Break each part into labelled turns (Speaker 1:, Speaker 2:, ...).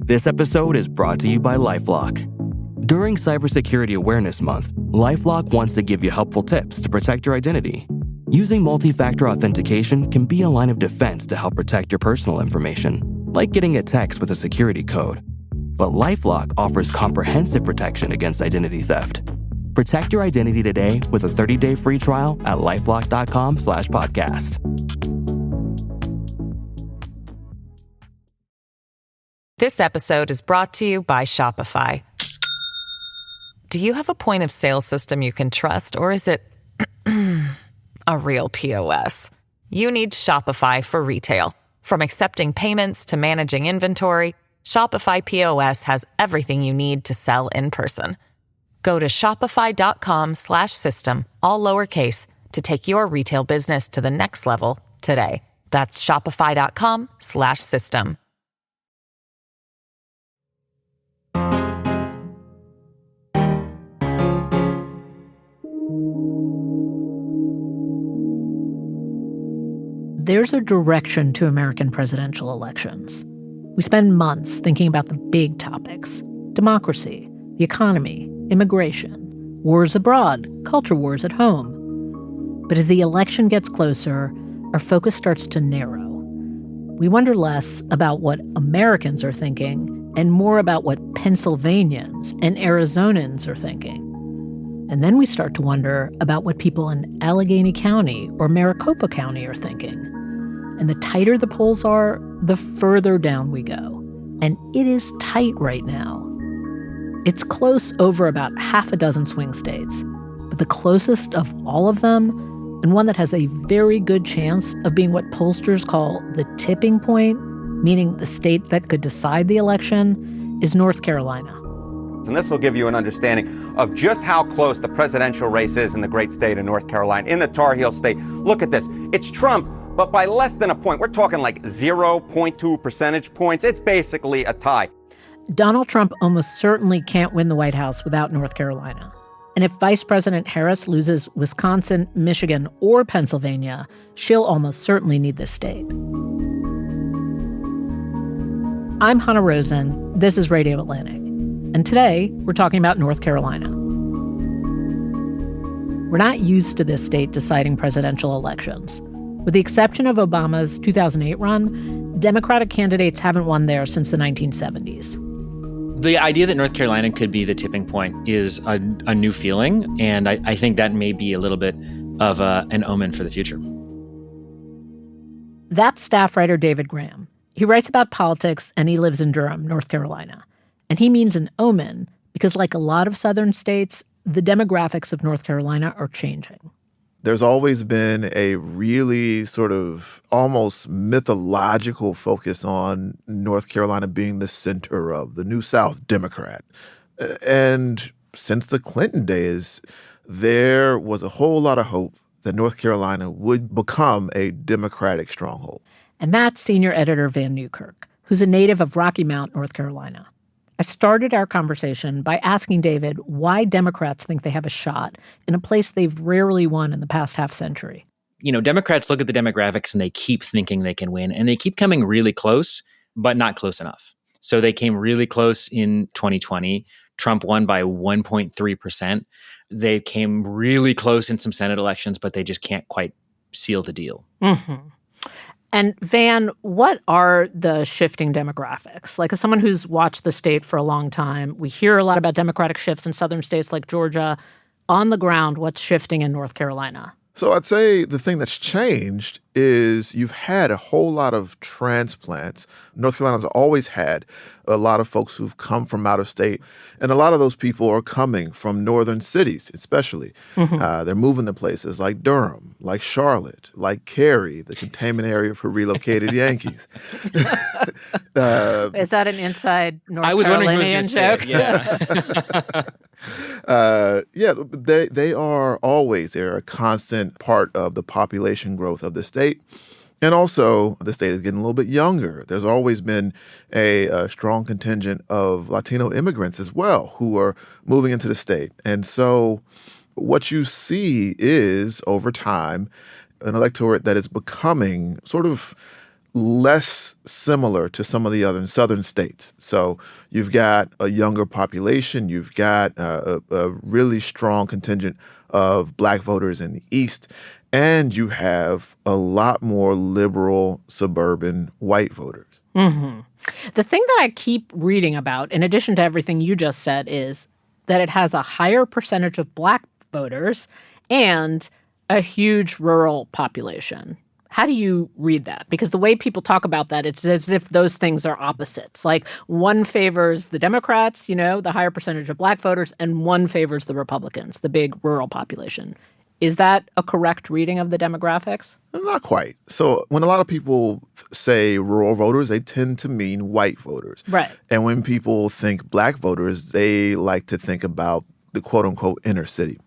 Speaker 1: This episode is brought to you by LifeLock. During Cybersecurity Awareness Month, LifeLock wants to give you helpful tips to protect your identity. Using multi-factor authentication can be a line of defense to help protect your personal information, like getting a text with a security code. But LifeLock offers comprehensive protection against identity theft. Protect your identity today with a 30-day free trial at lifelock.com/podcast.
Speaker 2: This episode is brought to you by Shopify. Do you have a point of sale system you can trust, or is it a real POS? You need Shopify for retail. From accepting payments to managing inventory, Shopify POS has everything you need to sell in person. Go to shopify.com/system, all lowercase, to take your retail business to the next level today. That's shopify.com/system.
Speaker 3: There's a direction to American presidential elections. We spend months thinking about the big topics: democracy, the economy, immigration, wars abroad, culture wars at home. But as the election gets closer, our focus starts to narrow. We wonder less about what Americans are thinking and more about what Pennsylvanians and Arizonans are thinking. And then we start to wonder about what people in Allegheny County or Maricopa County are thinking. And the tighter the polls are, the further down we go. And it is tight right now. It's close over about half a dozen swing states, but the closest of all of them, and one that has a very good chance of being what pollsters call the tipping point, meaning the state that could decide the election, is North Carolina.
Speaker 4: And this will give you an understanding of just how close the presidential race is in the great state of North Carolina, in the Tar Heel state. Look at this. It's Trump, but by less than a point. We're talking like 0.2 percentage points. It's basically a tie.
Speaker 3: Donald Trump almost certainly can't win the White House without North Carolina. And if Vice President Harris loses Wisconsin, Michigan, or Pennsylvania, she'll almost certainly need this state. I'm Hannah Rosen. This is Radio Atlantic. And today, we're talking about North Carolina. We're not used to this state deciding presidential elections. With the exception of Obama's 2008 run, Democratic candidates haven't won there since the 1970s.
Speaker 5: The idea that North Carolina could be the tipping point is a new feeling, and I think that may be a little bit of an omen for the future.
Speaker 3: That's staff writer David Graham. He writes about politics, and he lives in Durham, North Carolina. And he means an omen because, like a lot of southern states, the demographics of North Carolina are changing.
Speaker 6: There's always been a really sort of almost mythological focus on North Carolina being the center of the New South Democrat. And since the Clinton days, there was a whole lot of hope that North Carolina would become a Democratic stronghold.
Speaker 3: And that's senior editor Vann Newkirk, who's a native of Rocky Mount, North Carolina. I started our conversation by asking David why Democrats think they have a shot in a place they've rarely won in the past half century.
Speaker 5: You know, Democrats look at the demographics and they keep thinking they can win, and they keep coming really close, but not close enough. So they came really close in 2020. Trump won by 1.3%. They came really close in some Senate elections, but they just can't quite seal the deal.
Speaker 3: Mm-hmm. And Van, what are the shifting demographics? Like, as someone who's watched the state for a long time, we hear a lot about democratic shifts in southern states like Georgia. On the ground, what's shifting in North Carolina?
Speaker 6: So I'd say the thing that's changed is you've had a whole lot of transplants. North Carolina's always had a lot of folks who've come from out of state. And a lot of those people are coming from northern cities, especially. Mm-hmm. They're moving to places like Durham, like Charlotte, like Cary, the containment area for relocated Yankees.
Speaker 3: Is that an inside North Carolinian joke?
Speaker 6: They are always, they're a constant part of the population growth of the state. And also, the state is getting a little bit younger. There's always been a strong contingent of Latino immigrants as well who are moving into the state. And so what you see is, over time, an electorate that is becoming sort of less similar to some of the other southern states. So you've got a younger population, you've got a really strong contingent of Black voters in the East, and you have a lot more liberal suburban white voters.
Speaker 3: Mm-hmm. The thing that I keep reading about, in addition to everything you just said, is that it has a higher percentage of Black voters and a huge rural population. How do you read that? Because the way people talk about that, it's as if those things are opposites. Like one favors the Democrats, the higher percentage of Black voters, and one favors the Republicans, the big rural population. Is that a correct reading of the demographics?
Speaker 6: Not quite. So when a lot of people say rural voters, they tend to mean white voters.
Speaker 3: Right.
Speaker 6: And when people think Black voters, they like to think about the quote-unquote inner city.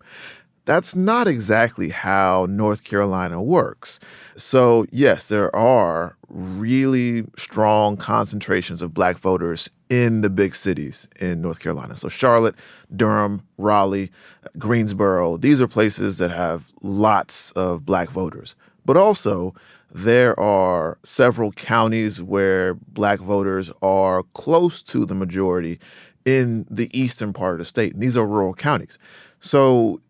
Speaker 6: That's not exactly how North Carolina works. So, yes, there are really strong concentrations of Black voters in the big cities in North Carolina. So Charlotte, Durham, Raleigh, Greensboro, these are places that have lots of Black voters. But also, there are several counties where Black voters are close to the majority in the eastern part of the state. And these are rural counties. So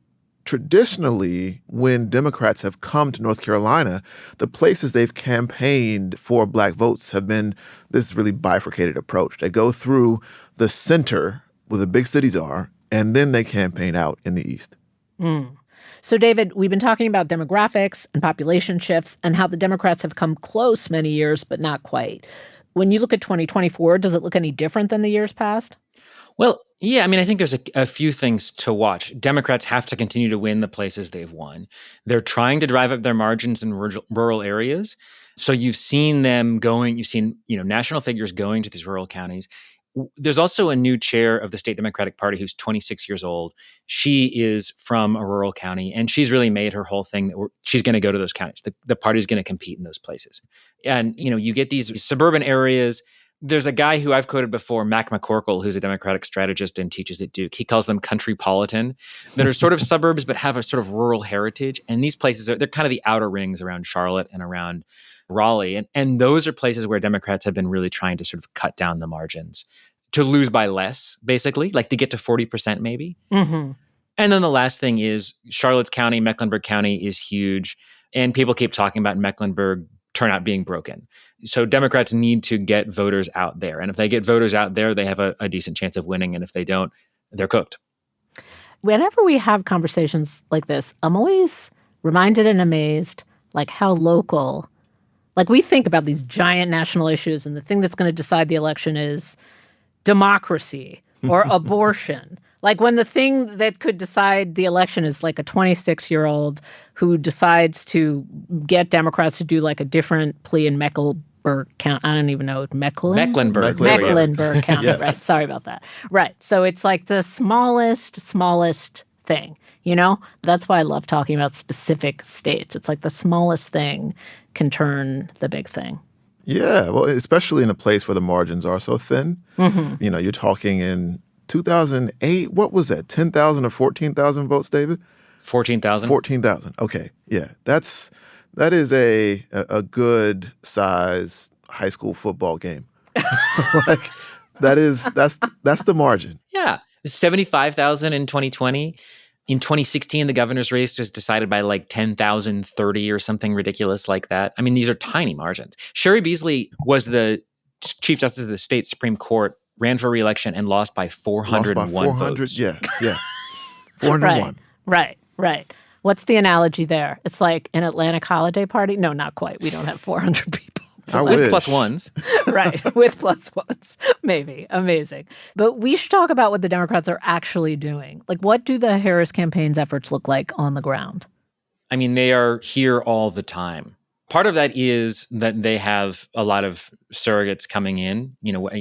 Speaker 6: traditionally, when Democrats have come to North Carolina, the places they've campaigned for Black votes have been this really bifurcated approach. They go through the center where the big cities are, and then they campaign out in the east.
Speaker 3: So, David, we've been talking about demographics and population shifts and how the Democrats have come close many years, but not quite. When you look at 2024, does it look any different than the years past?
Speaker 5: Well, yeah, I think there's a few things to watch. Democrats have to continue to win the places they've won. They're trying to drive up their margins in rural areas. So you've seen them going, national figures going to these rural counties. There's also a new chair of the state Democratic Party who's 26 years old. She is from a rural county, and she's really made her whole thing that she's going to go to those counties. The party's going to compete in those places. And, you get these suburban areas. There's a guy who I've quoted before, Mac McCorkle, who's a Democratic strategist and teaches at Duke. He calls them countrypolitan, that are sort of suburbs but have a sort of rural heritage. And these places, they're kind of the outer rings around Charlotte and around Raleigh. And those are places where Democrats have been really trying to sort of cut down the margins to lose by less, basically, like to get to 40% maybe.
Speaker 3: Mm-hmm.
Speaker 5: And then the last thing is Charlotte's County, Mecklenburg County is huge. And people keep talking about Mecklenburg turnout being broken. So Democrats need to get voters out there. And if they get voters out there, they have a decent chance of winning. And if they don't, they're cooked.
Speaker 3: Whenever we have conversations like this, I'm always reminded and amazed, like how local, like we think about these giant national issues and the thing that's going to decide the election is democracy or abortion. Like when the thing that could decide the election is like a 26-year-old who decides to get Democrats to do like a different plea in Mecklenburg County. I don't even know. Mecklenburg County, yes. Right. Sorry about that. Right. So it's like the smallest thing, That's why I love talking about specific states. It's like the smallest thing can turn the big thing.
Speaker 6: Yeah. Well, especially in a place where the margins are so thin.
Speaker 3: Mm-hmm.
Speaker 6: You're talking in 2008, what was that, 10,000 or 14,000 votes, David?
Speaker 5: 14,000.
Speaker 6: 14,000. Okay, yeah. That is a good size high school football game. That's the margin.
Speaker 5: Yeah. 75,000 in 2020. In 2016, the governor's race was decided by like 10,030 or something ridiculous like that. These are tiny margins. Sherry Beasley was the Chief Justice of the state Supreme Court, ran for re-election and lost by 401 votes.
Speaker 6: Yeah. 401.
Speaker 3: Right. What's the analogy there? It's like an Atlantic holiday party? No, not quite. We don't have 400 people.
Speaker 5: With plus ones.
Speaker 3: Right, with plus ones. Maybe. Amazing. But we should talk about what the Democrats are actually doing. Like, what do the Harris campaign's efforts look like on the ground?
Speaker 5: They are here all the time. Part of that is that they have a lot of surrogates coming in.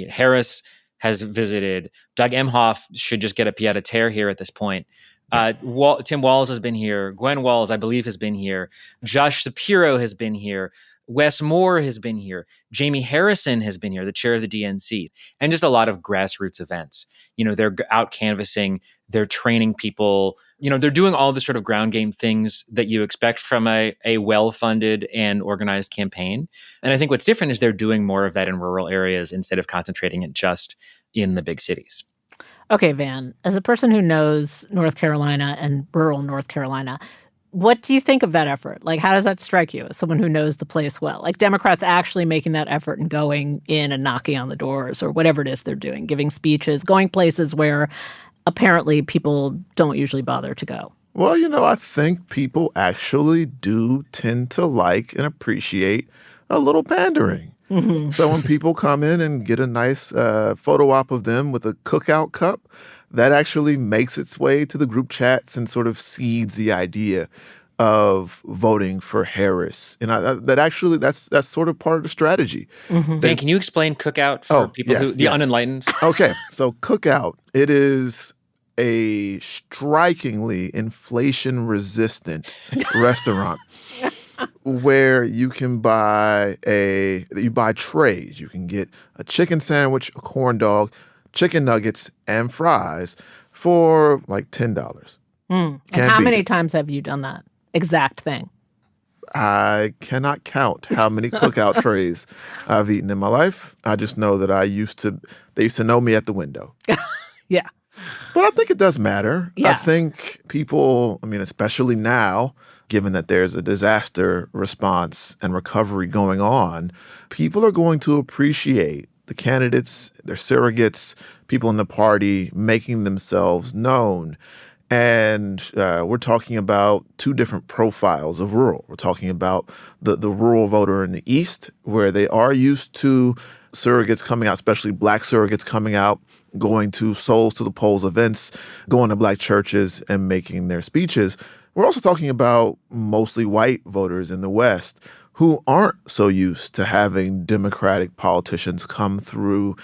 Speaker 5: Harris has visited. Doug Emhoff should just get a pied-à-terre here at this point. Tim Walz has been here. Gwen Walz, I believe, has been here. Josh Shapiro has been here. Wes Moore has been here. Jamie Harrison has been here, the chair of the DNC, and just a lot of grassroots events. They're out canvassing, they're training people, they're doing all the sort of ground game things that you expect from a well-funded and organized campaign. And I think what's different is they're doing more of that in rural areas instead of concentrating it just in the big cities.
Speaker 3: Okay, Vann, as a person who knows North Carolina and rural North Carolina, what do you think of that effort? Like, how does that strike you as someone who knows the place well? Like, Democrats actually making that effort and going in and knocking on the doors or whatever it is they're doing, giving speeches, going places where apparently people don't usually bother to go.
Speaker 6: Well, I think people actually do tend to like and appreciate a little pandering. Mm-hmm. So when people come in and get a nice photo op of them with a cookout cup, that actually makes its way to the group chats and sort of seeds the idea of voting for Harris. And that's sort of part of the strategy.
Speaker 5: Mm-hmm. Dan, can you explain cookout for people unenlightened?
Speaker 6: Okay, so cookout, it is a strikingly inflation-resistant restaurant where you can buy trays. You can get a chicken sandwich, a corn dog, chicken nuggets, and fries for like $10.
Speaker 3: And how many times have you done that exact thing?
Speaker 6: I cannot count how many cookout trays I've eaten in my life. I just know that they used to know me at the window.
Speaker 3: Yeah.
Speaker 6: But I think it does matter.
Speaker 3: Yeah.
Speaker 6: I think people, especially now, given that there's a disaster response and recovery going on, people are going to appreciate the candidates, their surrogates, people in the party making themselves known. And we're talking about two different profiles of rural. We're talking about the rural voter in the East, where they are used to surrogates coming out, especially Black surrogates coming out, going to Souls to the Polls events, going to Black churches and making their speeches. We're also talking about mostly white voters in the West who aren't so used to having Democratic politicians come through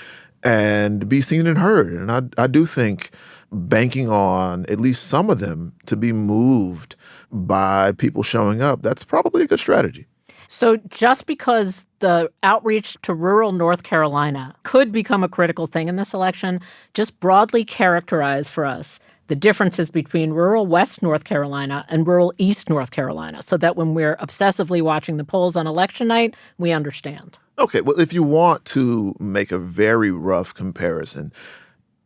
Speaker 6: and be seen and heard. And I do think banking on at least some of them to be moved by people showing up, that's probably a good strategy.
Speaker 3: So just because the outreach to rural North Carolina could become a critical thing in this election, just broadly characterize for us the differences between rural West North Carolina and rural East North Carolina so that when we're obsessively watching the polls on election night, we understand.
Speaker 6: Okay, well, if you want to make a very rough comparison,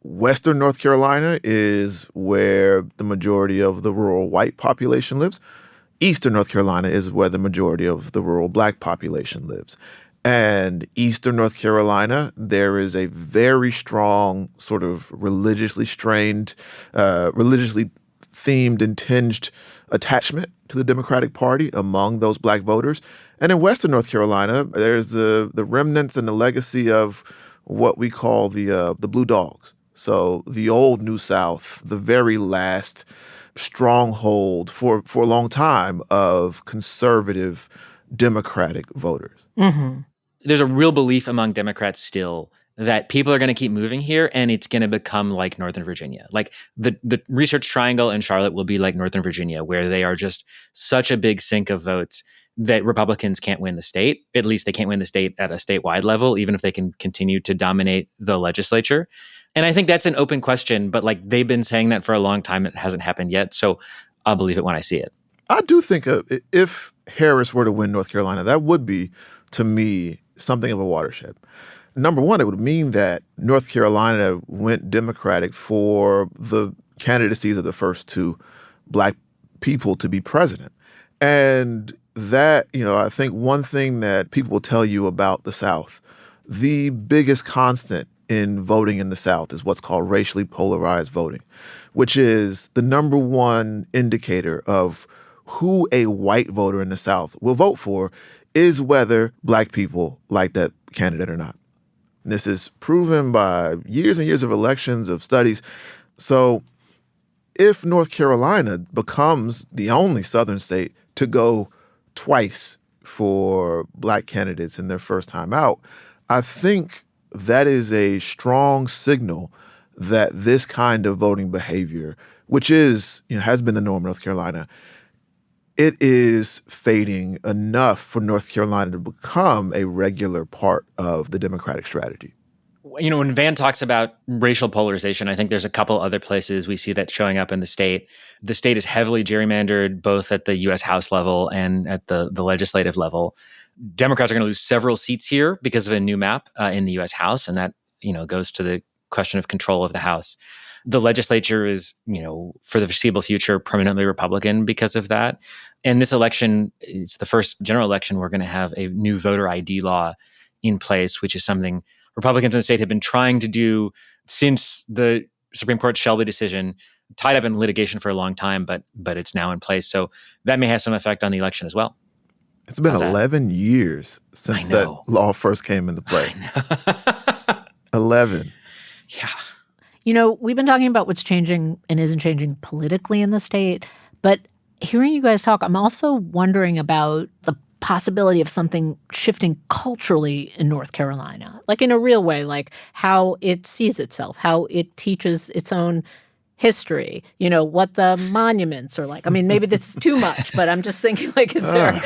Speaker 6: Western North Carolina is where the majority of the rural white population lives. Eastern North Carolina is where the majority of the rural Black population lives. And Eastern North Carolina, there is a very strong sort of religiously themed and tinged attachment to the Democratic Party among those Black voters. And in Western North Carolina, there's the remnants and the legacy of what we call the Blue Dogs. So the old New South, the very last stronghold for a long time of conservative Democratic voters.
Speaker 3: Mm-hmm.
Speaker 5: There's a real belief among Democrats still that people are going to keep moving here and it's going to become like Northern Virginia. Like the Research Triangle in Charlotte will be like Northern Virginia, where they are just such a big sink of votes that Republicans can't win the state. At least they can't win the state at a statewide level, even if they can continue to dominate the legislature. And I think that's an open question, but like they've been saying that for a long time. It hasn't happened yet. So I'll believe it when I see it.
Speaker 6: I do think if Harris were to win North Carolina, that would be, to me, something of a watershed. Number one, it would mean that North Carolina went Democratic for the candidacies of the first two Black people to be president. And that, I think one thing that people will tell you about the South, the biggest constant in voting in the South is what's called racially polarized voting, which is the number one indicator of who a white voter in the South will vote for is whether Black people like that candidate or not. And this is proven by years and years of elections, of studies. So if North Carolina becomes the only Southern state to go twice for Black candidates in their first time out, I think that is a strong signal that this kind of voting behavior, which is, has been the norm in North Carolina, it is fading enough for North Carolina to become a regular part of the Democratic strategy.
Speaker 5: When Vann talks about racial polarization, I think there's a couple other places we see that showing up in the state. The state is heavily gerrymandered, both at the U.S. House level and at the legislative level. Democrats are going to lose several seats here because of a new map in the U.S. House, and that goes to the question of control of the House. The legislature is, for the foreseeable future, permanently Republican because of that. And this election, it's the first general election, we're going to have a new voter ID law in place, which is something Republicans in the state have been trying to do since the Supreme Court Shelby decision, tied up in litigation for a long time, but it's now in place. So that may have some effect on the election as well.
Speaker 6: It's been 11 years since that law first came into play. 11.
Speaker 5: Yeah.
Speaker 3: We've been talking about what's changing and isn't changing politically in the state, but hearing you guys talk, I'm also wondering about the possibility of something shifting culturally in North Carolina, like in a real way, like how it sees itself, how it teaches its own history, what the monuments are like. I mean, maybe this is too much, but I'm just thinking, like, is there,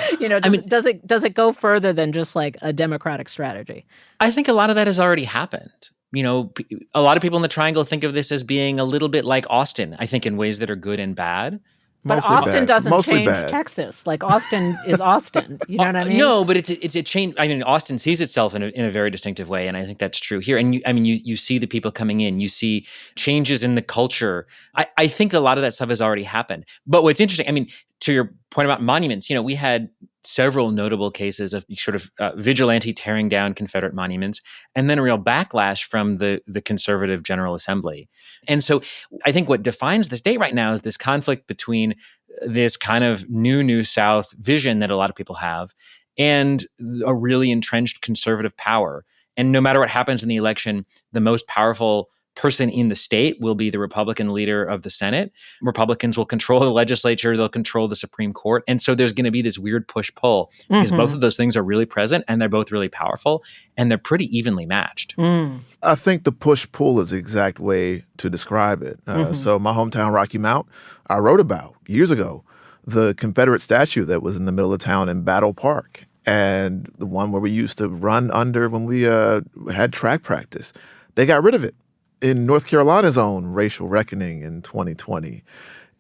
Speaker 3: does it go further than just like a Democratic strategy?
Speaker 5: I think a lot of that has already happened. A lot of people in the Triangle think of this as being a little bit like Austin, I think, in ways that are good and bad.
Speaker 3: But Austin doesn't change Texas. Like, Austin is Austin. You know what I mean?
Speaker 5: No, but it's a change. I mean, Austin sees itself in a very distinctive way, and I think that's true here. And you see the people coming in. You see changes in the culture. I think a lot of that stuff has already happened. But what's interesting, to your point about monuments, we had several notable cases of sort of vigilante tearing down Confederate monuments, and then a real backlash from the conservative General Assembly. And so I think what defines the state right now is this conflict between this kind of new South vision that a lot of people have and a really entrenched conservative power. And no matter what happens in the election, the most powerful person in the state will be the Republican leader of the Senate. Republicans will control the legislature. They'll control the Supreme Court. And so there's going to be this weird push-pull because both of those things are really present and they're both really powerful and they're pretty evenly matched.
Speaker 6: I think the push-pull is the exact way to describe it. So my hometown, Rocky Mount, I wrote about years ago the Confederate statue that was in the middle of town in Battle Park and the one where we used to run under when we had track practice. They got rid of it in North Carolina's own racial reckoning in 2020.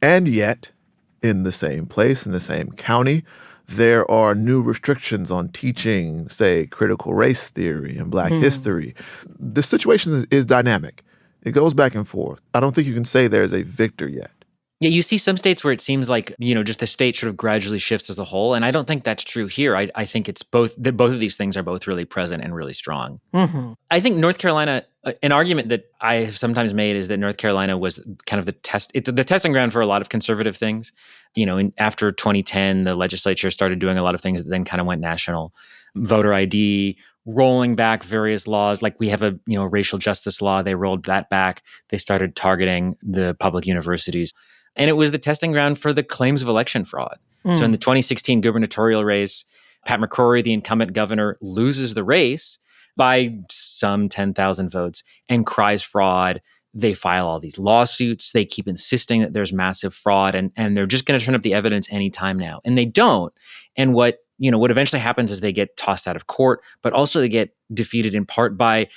Speaker 6: And yet, in the same place, in the same county, there are new restrictions on teaching, say, critical race theory and Black history. The situation is dynamic. It goes back and forth. I don't think you can say there's a victor yet.
Speaker 5: Yeah, you see some states where it seems like, just the state sort of gradually shifts as a whole. And I don't think that's true here. I think it's both of these things are both really present and really strong. I think North Carolina, an argument that I have sometimes made is that North Carolina was kind of the testing ground for a lot of conservative things. After 2010, the legislature started doing a lot of things that then kind of went national. Voter ID, rolling back various laws, like we have a racial justice law. They rolled that back. They started targeting the public universities. And it was the testing ground for the claims of election fraud. So in the 2016 gubernatorial race, Pat McCrory, the incumbent governor, loses the race by some 10,000 votes and cries fraud. They file all these lawsuits. They keep insisting that there's massive fraud and they're just going to turn up the evidence anytime now. And they don't. And what eventually happens is they get tossed out of court, but also they get defeated in part by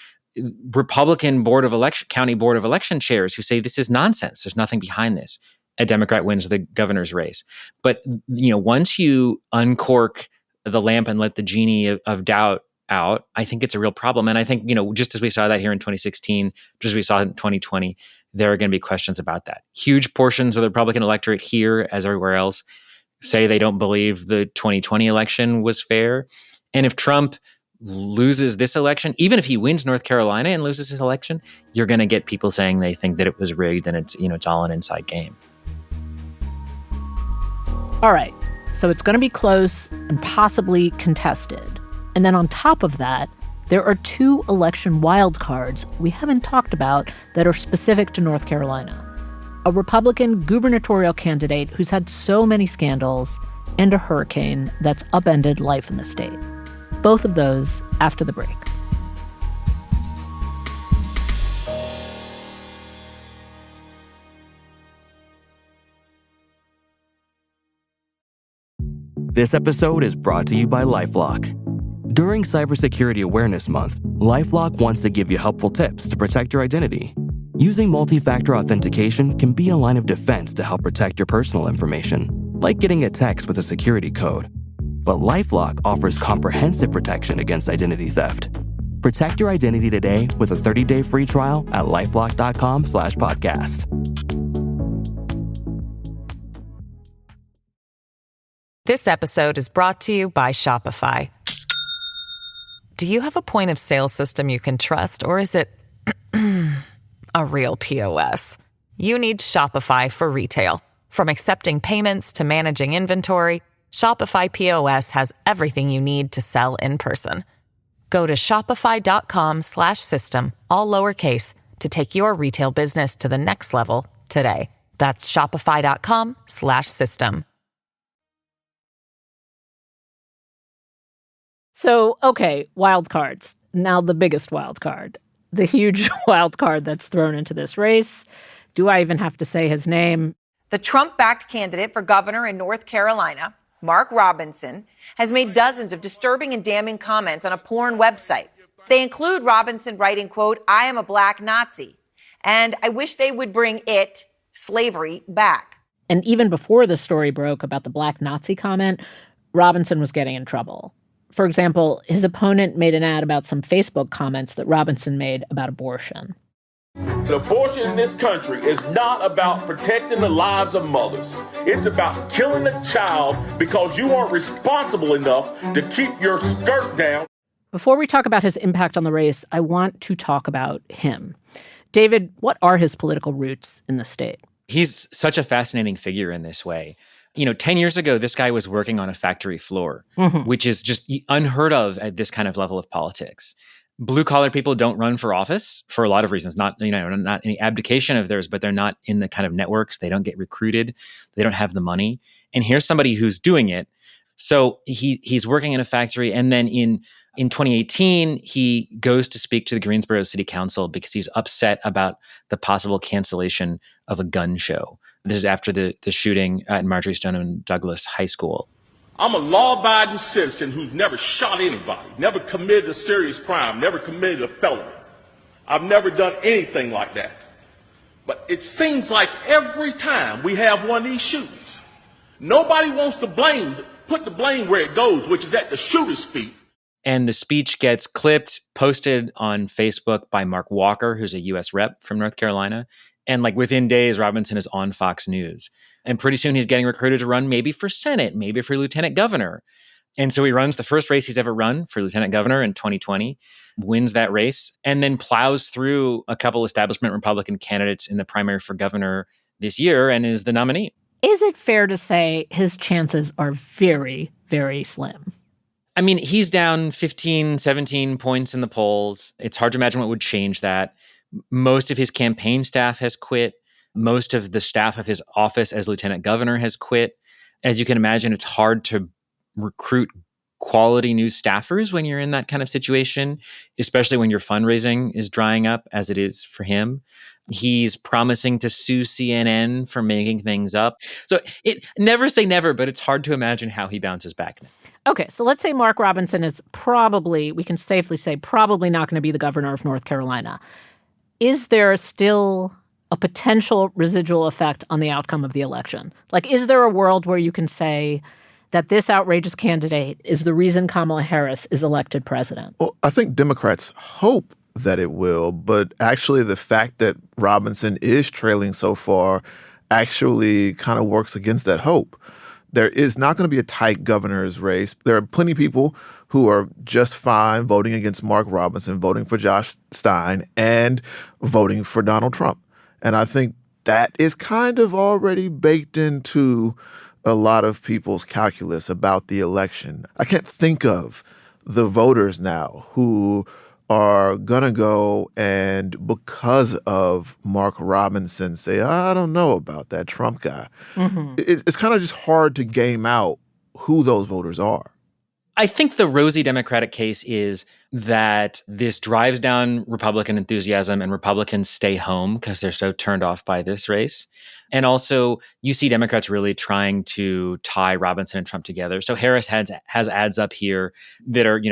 Speaker 5: Republican county board of election chairs who say this is nonsense. There's nothing behind this. A Democrat wins the governor's race. But, once you uncork the lamp and let the genie of doubt out, I think it's a real problem. And I think, just as we saw that here in 2016, just as we saw in 2020, there are going to be questions about that. Huge portions of the Republican electorate here, as everywhere else, say they don't believe the 2020 election was fair. And if Trump loses this election, even if he wins North Carolina and loses his election, you're going to get people saying they think that it was rigged and it's all an inside game.
Speaker 3: All right, so it's going to be close and possibly contested. And then on top of that, there are two election wildcards we haven't talked about that are specific to North Carolina. A Republican gubernatorial candidate who's had so many scandals, and a hurricane that's upended life in the state. Both of those after the break.
Speaker 1: This episode is brought to you by LifeLock. During Cybersecurity Awareness Month, LifeLock wants to give you helpful tips to protect your identity. Using multi-factor authentication can be a line of defense to help protect your personal information, like getting a text with a security code. But LifeLock offers comprehensive protection against identity theft. Protect your identity today with a 30-day free trial at lifelock.com/podcast.
Speaker 2: This episode is brought to you by Shopify. Do you have a point of sale system you can trust, or is it a real POS? You need Shopify for retail. From accepting payments to managing inventory, Shopify POS has everything you need to sell in person. Go to shopify.com/system, all lowercase, to take your retail business to the next level today. That's shopify.com/system.
Speaker 3: So, okay, wild cards. Now the biggest wild card. The huge wild card that's thrown into this race. Do I even have to say his name?
Speaker 7: The Trump-backed candidate for governor in North Carolina, Mark Robinson, has made dozens of disturbing and damning comments on a porn website. They include Robinson writing, quote, "I am a black Nazi, and I wish they would bring it, slavery, back."
Speaker 3: And even before the story broke about the black Nazi comment, Robinson was getting in trouble. For example, his opponent made an ad about some Facebook comments that Robinson made about abortion.
Speaker 8: Abortion in this country is not about protecting the lives of mothers. It's about killing a child because you aren't responsible enough to keep your skirt down.
Speaker 3: Before we talk about his impact on the race, I want to talk about him. David, what are his political roots in the state?
Speaker 5: He's such a fascinating figure in this way. 10 years ago, this guy was working on a factory floor, which is just unheard of at this kind of level of politics. Blue-collar people don't run for office for a lot of reasons, not any abdication of theirs, but they're not in the kind of networks. They don't get recruited. They don't have the money. And here's somebody who's doing it. So he's working in a factory. And then in 2018, he goes to speak to the Greensboro City Council because he's upset about the possible cancellation of a gun show. This is after the shooting at Marjorie Stoneman Douglas High School.
Speaker 8: I'm a law-abiding citizen who's never shot anybody, never committed a serious crime, never committed a felony. I've never done anything like that. But it seems like every time we have one of these shootings, nobody wants to put the blame where it goes, which is at the shooter's feet.
Speaker 5: And the speech gets clipped, posted on Facebook by Mark Walker, who's a U.S. rep from North Carolina. And within days, Robinson is on Fox News. And pretty soon he's getting recruited to run maybe for Senate, maybe for lieutenant governor. And so he runs the first race he's ever run for lieutenant governor in 2020, wins that race, and then plows through a couple establishment Republican candidates in the primary for governor this year and is the nominee.
Speaker 3: Is it fair to say his chances are very, very slim?
Speaker 5: I mean, he's down 15, 17 points in the polls. It's hard to imagine what would change that. Most of his campaign staff has quit. Most of the staff of his office as lieutenant governor has quit. As you can imagine, it's hard to recruit quality new staffers when you're in that kind of situation, especially when your fundraising is drying up, as it is for him. He's promising to sue CNN for making things up. So never say never, but it's hard to imagine how he bounces back now.
Speaker 3: Okay, so let's say Mark Robinson is probably, we can safely say, probably not going to be the governor of North Carolina. Is there still a potential residual effect on the outcome of the election? Is there a world where you can say that this outrageous candidate is the reason Kamala Harris is elected president?
Speaker 6: Well, I think Democrats hope that it will, but actually the fact that Robinson is trailing so far actually kind of works against that hope. There is not going to be a tight governor's race. There are plenty of people who are just fine voting against Mark Robinson, voting for Josh Stein, and voting for Donald Trump. And I think that is kind of already baked into a lot of people's calculus about the election. I can't think of the voters now who are going to go and, because of Mark Robinson, say, I don't know about that Trump guy. Mm-hmm. It's kind of just hard to game out who those voters are.
Speaker 5: I think the rosy Democratic case is that this drives down Republican enthusiasm and Republicans stay home because they're so turned off by this race. And also, you see Democrats really trying to tie Robinson and Trump together. So Harris has ads up here that are,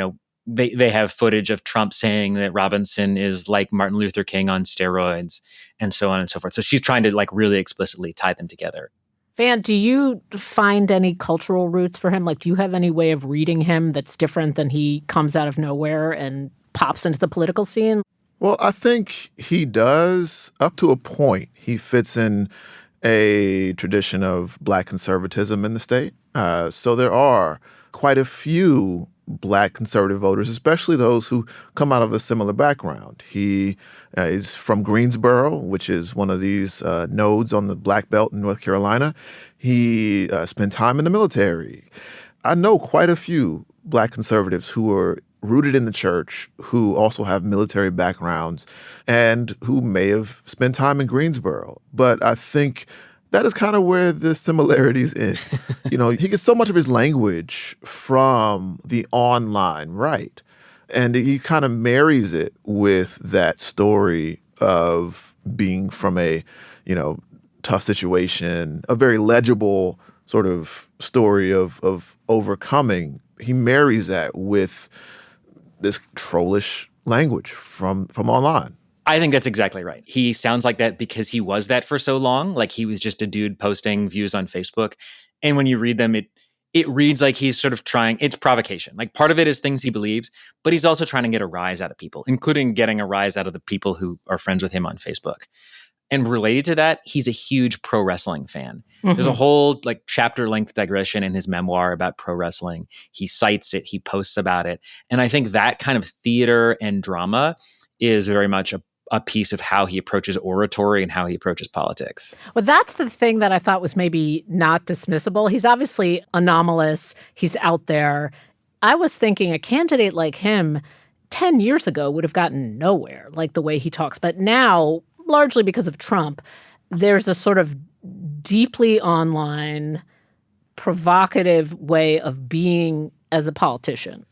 Speaker 5: they have footage of Trump saying that Robinson is like Martin Luther King on steroids and so on and so forth. So she's trying to really explicitly tie them together.
Speaker 3: Vann, do you find any cultural roots for him? Like, do you have any way of reading him that's different than he comes out of nowhere and pops into the political scene?
Speaker 6: Well, I think he does up to a point. He fits in a tradition of Black conservatism in the state. So there are quite a few Black conservative voters, especially those who come out of a similar background. He is from Greensboro, which is one of these nodes on the Black Belt in North Carolina. He spent time in the military. I know quite a few Black conservatives who are rooted in the church, who also have military backgrounds, and who may have spent time in Greensboro. But I think that is kind of where the similarities end. He gets so much of his language from the online right. And he kind of marries it with that story of being from a, tough situation, a very legible sort of story of overcoming. He marries that with this trollish language from online.
Speaker 5: I think that's exactly right. He sounds like that because he was that for so long. Like he was just a dude posting views on Facebook. And when you read them, it reads like he's sort of trying, it's provocation. Like part of it is things he believes, but he's also trying to get a rise out of people, including getting a rise out of the people who are friends with him on Facebook. And related to that, he's a huge pro wrestling fan. Mm-hmm. There's a whole chapter length digression in his memoir about pro wrestling. He cites it, he posts about it. And I think that kind of theater and drama is very much a piece of how he approaches oratory and how he approaches politics.
Speaker 3: Well, that's the thing that I thought was maybe not dismissible. He's obviously anomalous. He's out there. I was thinking a candidate like him 10 years ago would have gotten nowhere, like the way he talks. But now, largely because of Trump, there's a sort of deeply online, provocative way of being as a politician.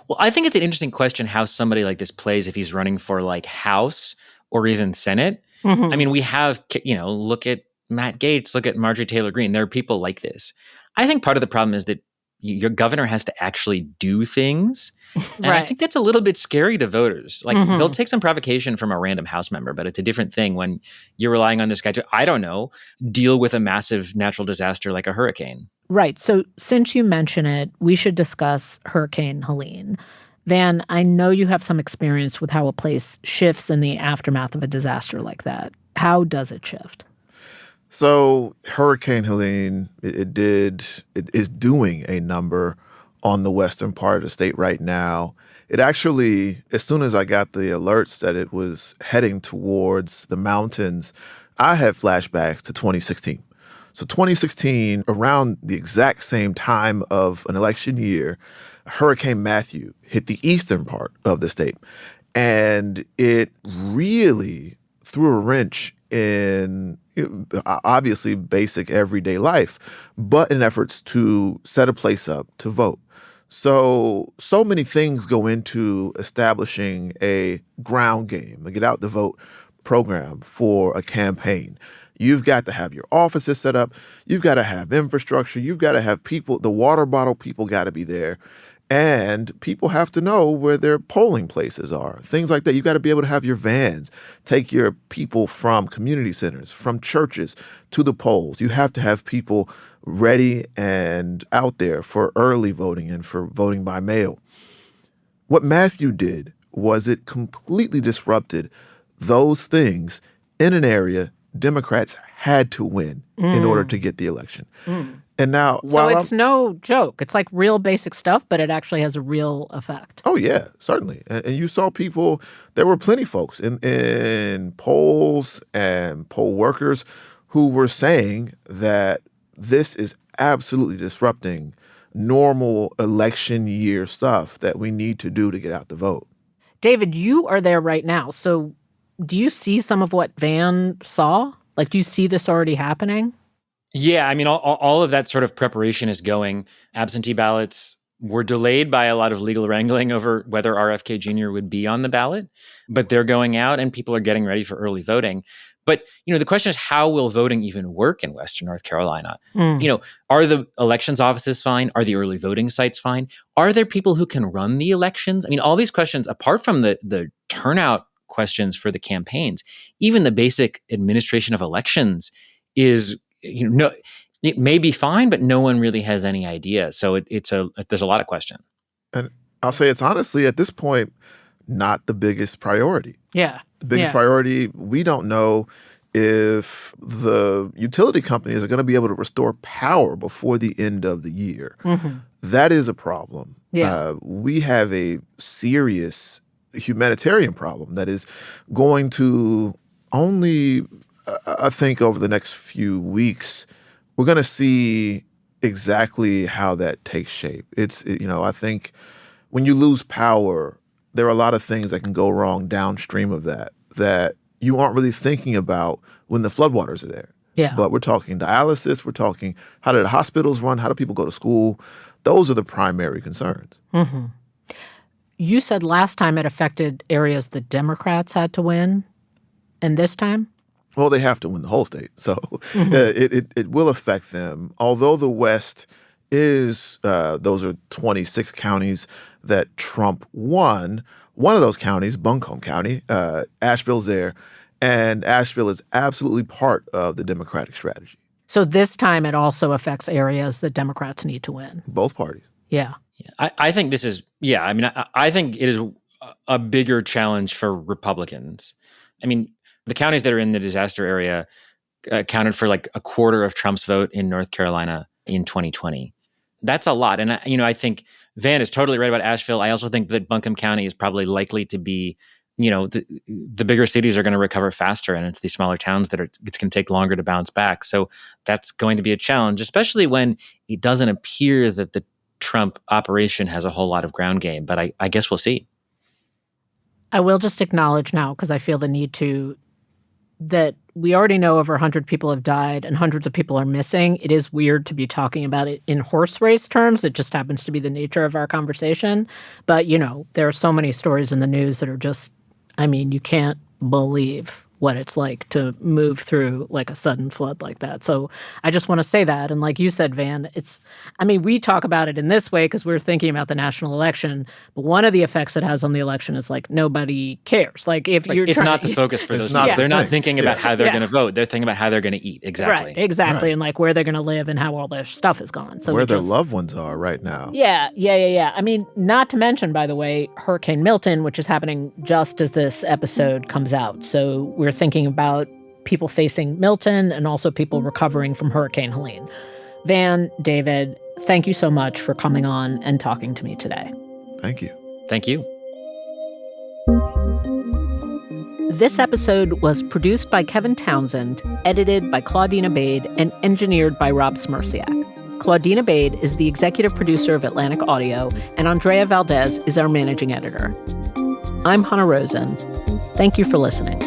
Speaker 5: Well, I think it's an interesting question how somebody like this plays if he's running for House or even Senate. Mm-hmm. I mean, we have, look at Matt Gaetz, look at Marjorie Taylor Greene. There are people like this. I think part of the problem is that your governor has to actually do things. And right. I think that's a little bit scary to voters. Mm-hmm. They'll take some provocation from a random House member, but it's a different thing when you're relying on this guy to, I don't know, deal with a massive natural disaster like a hurricane.
Speaker 3: Right. So since you mention it, we should discuss Hurricane Helene. Vann, I know you have some experience with how a place shifts in the aftermath of a disaster like that. How does it shift?
Speaker 6: So Hurricane Helene, it is doing a number on the western part of the state right now. It actually, as soon as I got the alerts that it was heading towards the mountains, I had flashbacks to 2016. So 2016, around the exact same time of an election year, Hurricane Matthew hit the eastern part of the state. And it really threw a wrench in obviously basic everyday life, but in efforts to set a place up to vote. So many things go into establishing a ground game, a get out the vote program for a campaign. You've got to have your offices set up. You've got to have infrastructure. You've got to have people, the water bottle people got to be there. And people have to know where their polling places are. Things like that. You've got to be able to have your vans take your people from community centers, from churches to the polls. You have to have people ready and out there for early voting and for voting by mail. What Matthew did was it completely disrupted those things in an area Democrats had to win in order to get the election. And now,
Speaker 3: so it's no joke. It's like real basic stuff, but it actually has a real effect.
Speaker 6: Oh, yeah, certainly. And you saw people, there were plenty of folks in polls and poll workers who were saying that this is absolutely disrupting normal election year stuff that we need to do to get out the vote.
Speaker 3: David, you are there right now. So do you see some of what Vann saw? Do you see this already happening?
Speaker 5: Yeah, I mean, all of that sort of preparation is going. Absentee ballots were delayed by a lot of legal wrangling over whether RFK Jr. would be on the ballot, but they're going out and people are getting ready for early voting. But, the question is, how will voting even work in Western North Carolina? Are the elections offices fine? Are the early voting sites fine? Are there people who can run the elections? All these questions, apart from the turnout questions for the campaigns, even the basic administration of elections is, it may be fine, but no one really has any idea. So there's a lot of question.
Speaker 6: And I'll say it's honestly, at this point, not the biggest priority.
Speaker 3: Yeah.
Speaker 6: The biggest priority, we don't know if the utility companies are going to be able to restore power before the end of the year. Mm-hmm. That is a problem.
Speaker 3: Yeah.
Speaker 6: We have a serious humanitarian problem that is going to only, I think, over the next few weeks, we're going to see exactly how that takes shape. I think when you lose power, there are a lot of things that can go wrong downstream of that you aren't really thinking about when the floodwaters are there.
Speaker 3: Yeah.
Speaker 6: But we're talking dialysis. We're talking how do the hospitals run? How do people go to school? Those are the primary concerns. Mm-hmm.
Speaker 3: You said last time it affected areas that Democrats had to win. And this time?
Speaker 6: Well, they have to win the whole state. So it will affect them. Although the West is, those are 26 counties that Trump won. One of those counties, Buncombe County, Asheville's there. And Asheville is absolutely part of the Democratic strategy.
Speaker 3: So this time it also affects areas that Democrats need to win.
Speaker 6: Both parties.
Speaker 3: Yeah.
Speaker 5: I think this is, I think it is a bigger challenge for Republicans. The counties that are in the disaster area accounted for like a quarter of Trump's vote in North Carolina in 2020. That's a lot. And, I think Vann is totally right about Asheville. I also think that Buncombe County is probably likely to be, the bigger cities are going to recover faster, and it's these smaller towns that it's going to take longer to bounce back. So that's going to be a challenge, especially when it doesn't appear that the Trump operation has a whole lot of ground game. But I guess we'll see.
Speaker 3: I will just acknowledge now, because I feel the need to, that we already know over 100 people have died and hundreds of people are missing. It is weird to be talking about it in horse race terms. It just happens to be the nature of our conversation. But, there are so many stories in the news that are just, you can't believe what it's like to move through like a sudden flood like that. So I just want to say that. And like you said, Vann, we talk about it in this way because we're thinking about the national election. But one of the effects it has on the election is like nobody cares. Like if you're
Speaker 5: it's not the focus for those people. They're not thinking about how they're going to vote. They're thinking about how they're going to eat. Exactly.
Speaker 3: Right, exactly. Right. And like where they're going to live and how all their stuff is gone. So
Speaker 6: where their loved ones are right now.
Speaker 3: Yeah. Not to mention, by the way, Hurricane Milton, which is happening just as this episode comes out. So we're thinking about people facing Milton and also people recovering from Hurricane Helene. Vann, David, thank you so much for coming on and talking to me today.
Speaker 6: Thank you.
Speaker 5: Thank you.
Speaker 3: This episode was produced by Kevin Townsend, edited by Claudine Abade, and engineered by Rob Smirsiak. Claudine Abade is the executive producer of Atlantic Audio, and Andrea Valdez is our managing editor. I'm Hannah Rosen. Thank you for listening.